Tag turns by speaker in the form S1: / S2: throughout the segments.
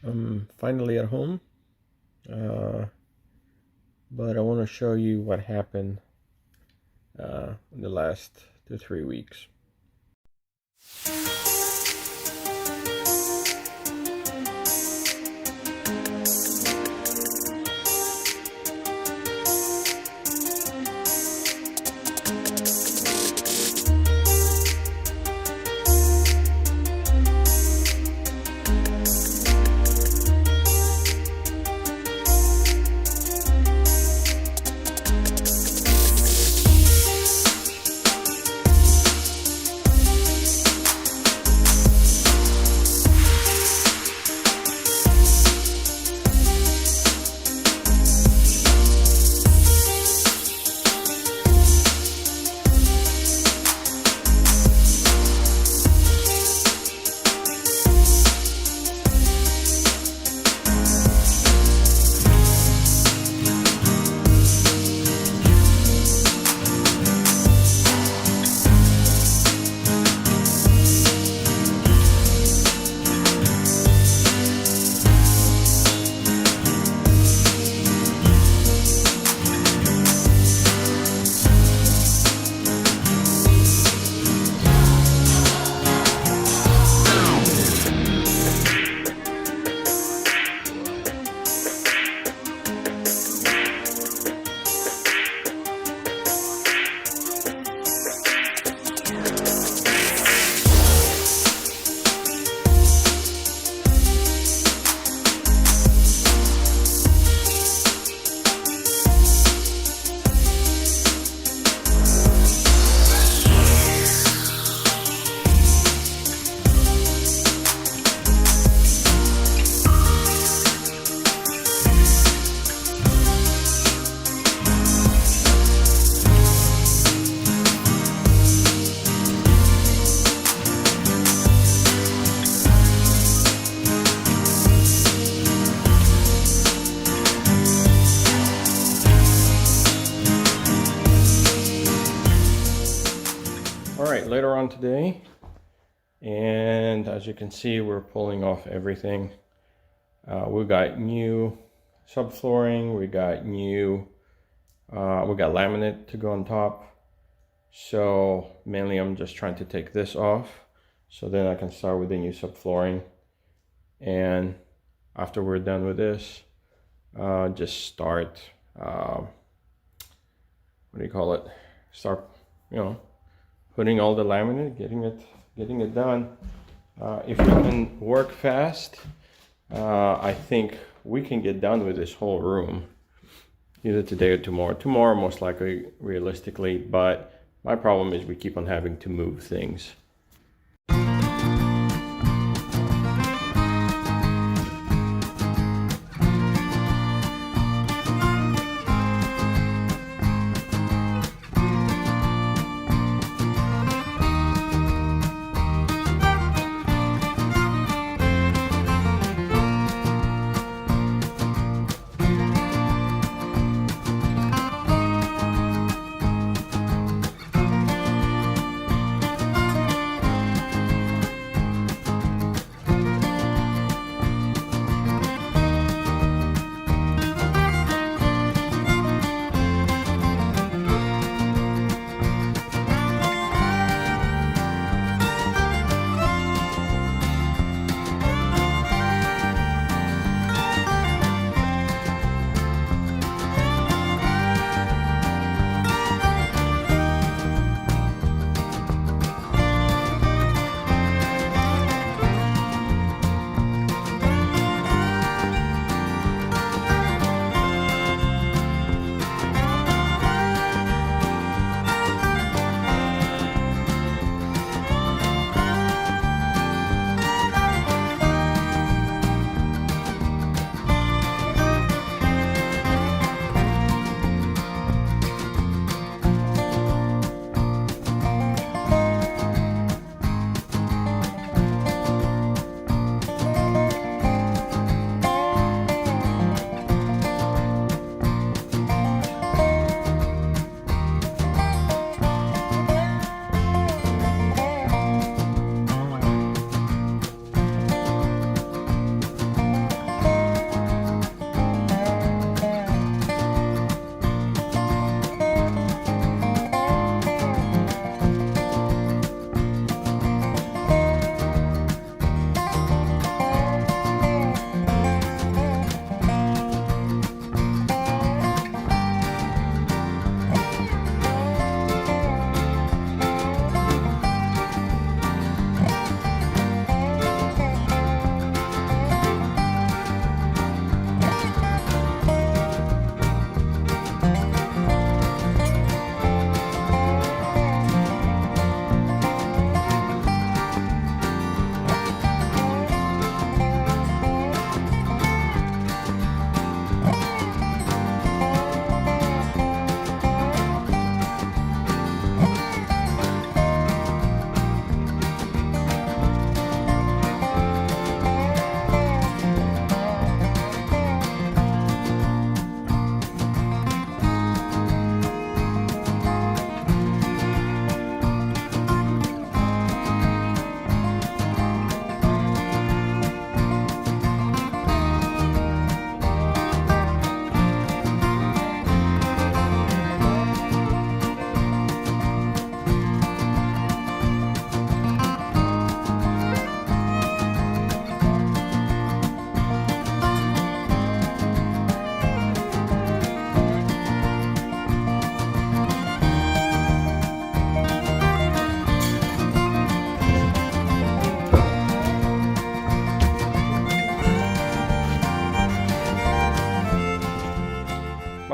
S1: I'm finally at home, uh, but I want to show you what happened in the last 2 3 weeks. All right, later on today, and as you can see, we're pulling off everything. We got new subflooring, we got laminate to go on top. So mainly I'm just trying to take this off so then I can start with the new subflooring. And after we're done with this, just start, what do you call it? Start, putting all the laminate, getting it done. If we can work fast, I think we can get done with this whole room either today or tomorrow. Tomorrow, most likely, realistically, but my problem is we keep on having to move things.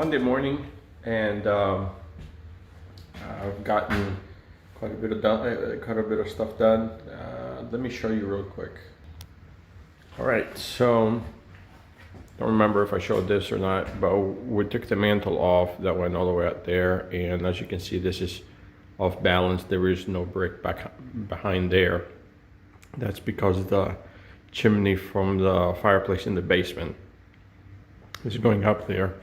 S1: Monday morning, and I've gotten quite a bit of stuff done. Let me show you real quick. All right, so don't remember if I showed this or not, but we took the mantle off that went all the way out there, and as you can see, this is off balance. There is no brick back behind there. That's because the chimney from the fireplace in the basement is going up there.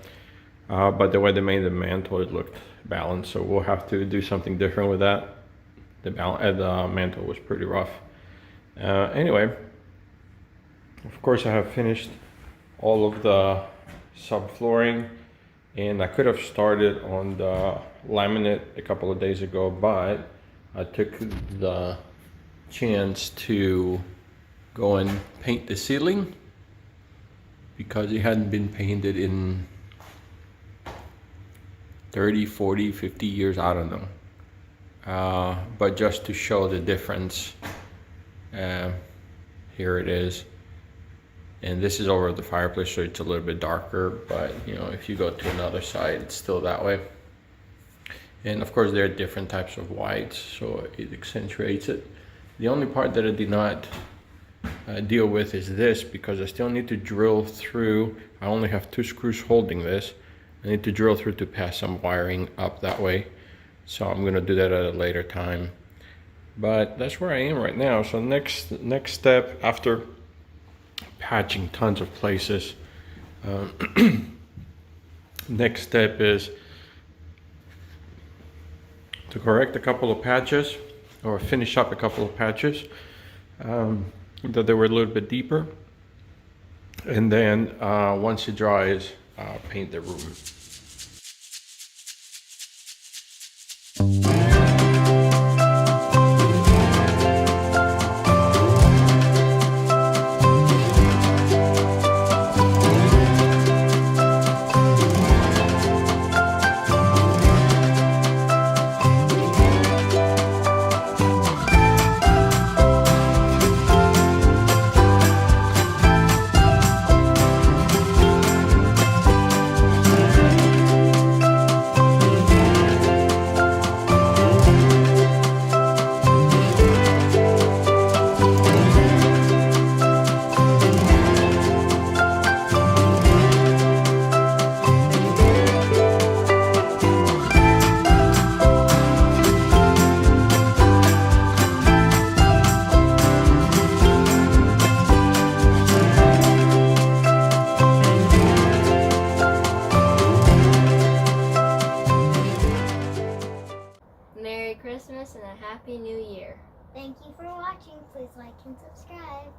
S1: But the way they made the mantle, it looked balanced, so we'll have to do something different with that. The mantle was pretty rough. Anyway, of course I have finished all of the subflooring, and I could have started on the laminate a couple of days ago, but I took the chance to go and paint the ceiling because it hadn't been painted in 30, 40, 50 years, I don't know. But just to show the difference, here it is. And this is over the fireplace, so it's a little bit darker, but you know, if you go to another side, it's still that way. And of course, there are different types of whites, so it accentuates it. The only part that I did not deal with is this, because I still need to drill through. I only have 2 screws holding this. I need to drill through to pass some wiring up that way. So I'm gonna do that at a later time. But that's where I am right now. So next step, after patching tons of places, next step is to correct a couple of patches, or finish up a couple of patches that they were a little bit deeper, and then once it dries, paint the room.
S2: Merry Christmas and a Happy New Year.
S3: Thank you for watching. Please like and subscribe.